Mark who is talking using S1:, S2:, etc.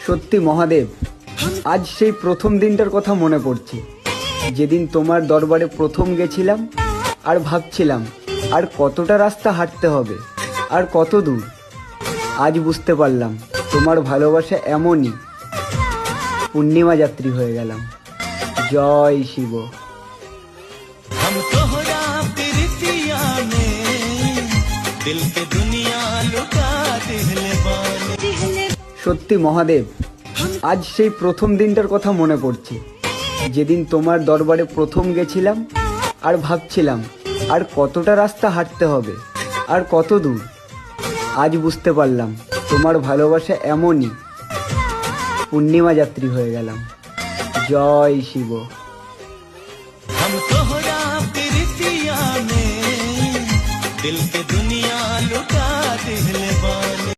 S1: সত্যি মহাদেব, আজ সেই প্রথম দিনটার কথা মনে পড়ছে, যেদিন তোমার দরবারে প্রথম গেছিলাম আর ভাবছিলাম আর কতটা রাস্তা হাঁটতে হবে আর কত দূর। আজ বুঝতে পারলাম তোমার ভালোবাসা এমনই। পূর্ণিমা যাত্রী হয়ে গেলাম। জয় শিব।
S2: हम तोहरा प्रीतिया में दिल के दुनिया लुटा दिहले बानी।
S1: সত্যি মহাদেব, আজ সেই প্রথম দিনটার কথা মনে পড়ছে, যেদিন তোমার দরবারে প্রথম গেছিলাম আর ভাবছিলাম আর কতটা রাস্তা হাঁটতে হবে আর কত দূর। আজ বুঝতে পারলাম তোমার ভালোবাসা এমনই। পূর্ণিমা যাত্রী হয়ে গেলাম। জয় শিব।
S2: हम तोहरा प्रीतिया में दिल के दुनिया लुटा दिहले बानी।